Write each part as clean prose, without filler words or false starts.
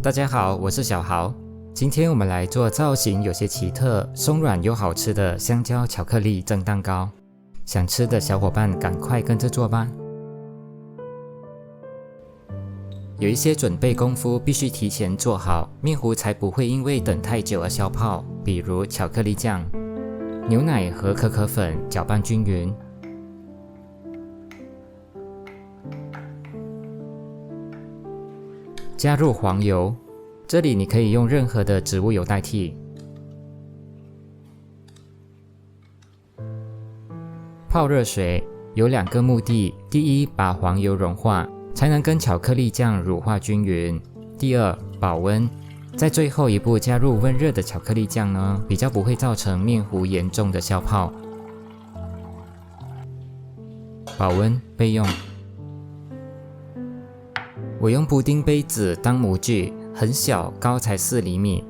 大家好，我是小豪。今天我们来做造型有些奇特、松软又好吃的香蕉巧克力蒸蛋糕。想吃的小伙伴赶快跟着做吧。有一些准备功夫必须提前做好，面糊才不会因为等太久而消泡。比如巧克力酱、牛奶和可可粉搅拌均匀，加入黄油，这里你可以用任何的植物油代替。泡热水有2个目的：第一，把黄油融化，才能跟巧克力酱乳化均匀；第二，保温。在最后一步加入温热的巧克力酱呢，比较不会造成面糊严重的消泡。保温备用。我用布丁杯子当模具，很小，高才4厘米，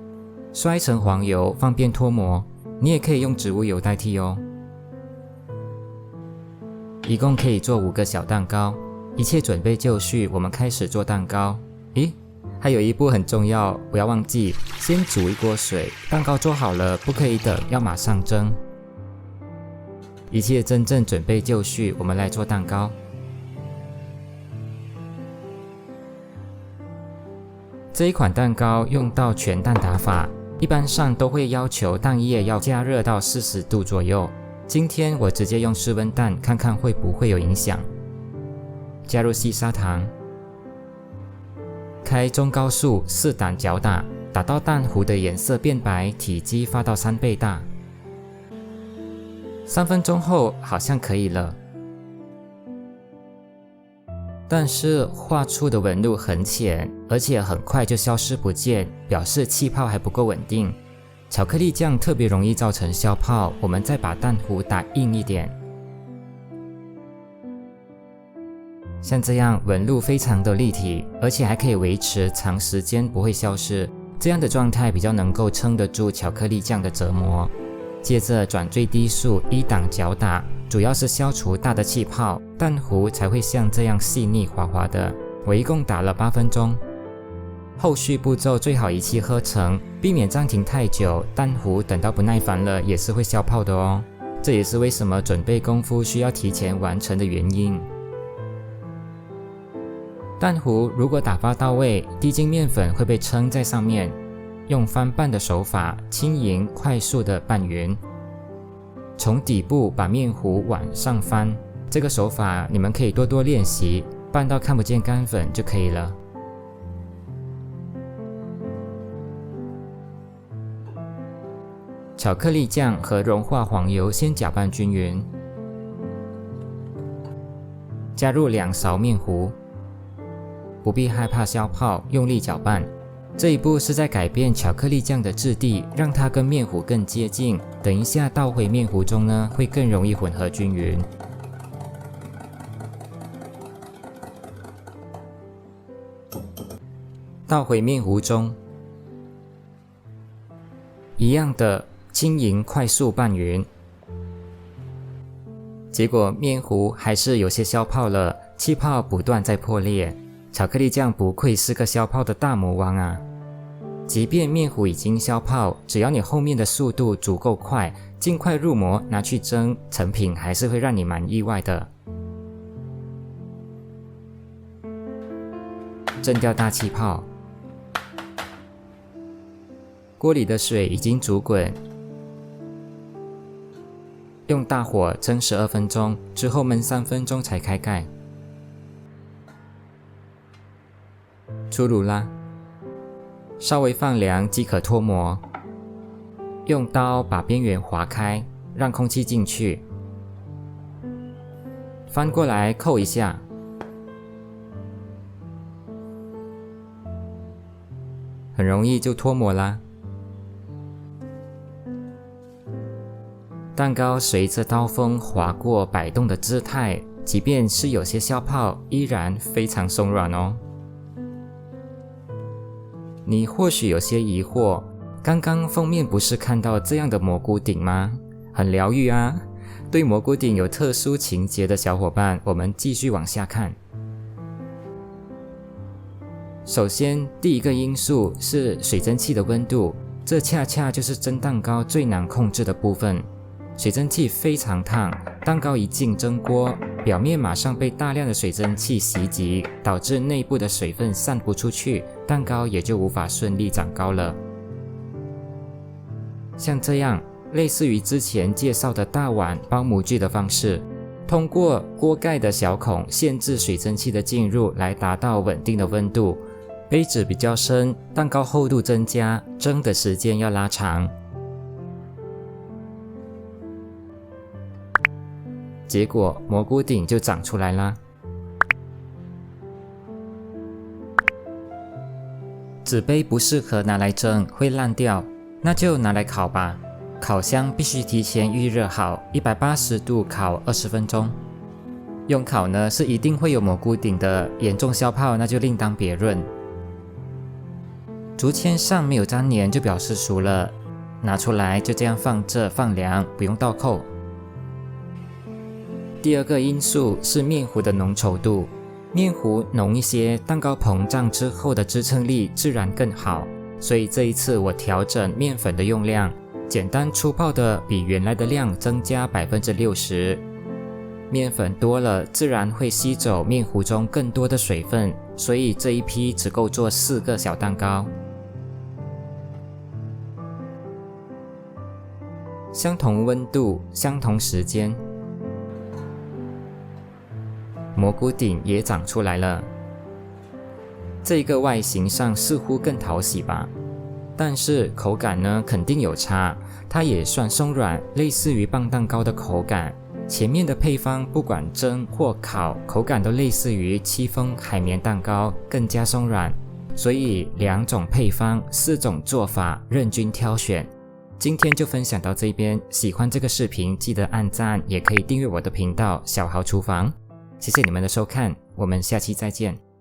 刷一层黄油，方便脱模。你也可以用植物油代替哦。一共可以做5个小蛋糕，一切准备就绪，我们开始做蛋糕。咦，还有一步很重要，不要忘记，先煮一锅水，蛋糕做好了，不可以等，要马上蒸。一切真正准备就绪，我们来做蛋糕。这一款蛋糕用到全蛋打法，一般上都会要求蛋液要加热到40度左右。今天我直接用室温蛋，看看会不会有影响。加入细砂糖，开中高速4档搅打，打到蛋糊的颜色变白，体积发到3倍大。3分钟后好像可以了。但是画出的纹路很浅，而且很快就消失不见，表示气泡还不够稳定。巧克力酱特别容易造成消泡，我们再把蛋糊打硬一点。像这样纹路非常的立体，而且还可以维持长时间不会消失，这样的状态比较能够撑得住巧克力酱的折磨。接着转最低速1档搅打，主要是消除大的气泡，蛋糊才会像这样细腻滑滑的。我一共打了8分钟。后续步骤最好一气呵成，避免暂停太久，蛋糊等到不耐烦了也是会消泡的哦。这也是为什么准备功夫需要提前完成的原因。蛋糊如果打发到位，滴精面粉会被撑在上面，用翻拌的手法轻盈快速的拌匀，从底部把面糊往上翻，这个手法你们可以多多练习，拌到看不见干粉就可以了。巧克力酱和融化黄油先搅拌均匀，加入2勺面糊，不必害怕消泡，用力搅拌。这一步是在改变巧克力酱的质地，让它跟面糊更接近。等一下倒回面糊中呢，会更容易混合均匀。倒回面糊中，一样的轻盈快速拌匀。结果面糊还是有些消泡了，气泡不断在破裂。巧克力酱不愧是个消泡的大魔王啊！即便面糊已经消泡，只要你后面的速度足够快，尽快入模拿去蒸，成品还是会让你蛮意外的。蒸掉大气泡，锅里的水已经煮滚，用大火蒸12分钟，之后焖3分钟才开盖。出炉啦，稍微放凉即可脱模。用刀把边缘划开，让空气进去。翻过来扣一下，很容易就脱模啦。蛋糕随着刀锋划过摆动的姿态，即便是有些消泡，依然非常松软哦。你或许有些疑惑，刚刚封面不是看到这样的蘑菇顶吗？很疗愈啊！对蘑菇顶有特殊情节的小伙伴，我们继续往下看。首先，第一个因素是水蒸气的温度，这恰恰就是蒸蛋糕最难控制的部分。水蒸气非常烫，蛋糕一进蒸锅，表面马上被大量的水蒸气袭击，导致内部的水分散不出去，蛋糕也就无法顺利长高了。像这样，类似于之前介绍的大碗包模具的方式，通过锅盖的小孔限制水蒸气的进入，来达到稳定的温度。杯子比较深，蛋糕厚度增加，蒸的时间要拉长。结果蘑菇顶就长出来啦。纸杯不适合拿来蒸，会烂掉，那就拿来烤吧。烤箱必须提前预热好，180度烤20分钟。用烤呢是一定会有蘑菇顶的，严重消泡那就另当别论。竹签上没有粘黏就表示熟了，拿出来就这样放着放凉，不用倒扣。第二个因素是面糊的浓稠度，面糊浓一些，蛋糕膨胀之后的支撑力自然更好，所以这一次我调整面粉的用量，简单粗暴的比原来的量增加 60%。面粉多了，自然会吸走面糊中更多的水分，所以这一批只够做4个小蛋糕。相同温度，相同时间，蘑菇顶也长出来了。这个外形上似乎更讨喜吧，但是口感呢肯定有差，它也算松软，类似于棒蛋糕的口感。前面的配方不管蒸或烤，口感都类似于戚风海绵蛋糕，更加松软。所以2种配方4种做法任君挑选。今天就分享到这边，喜欢这个视频记得按赞，也可以订阅我的频道小豪厨房。谢谢你们的收看，我们下期再见。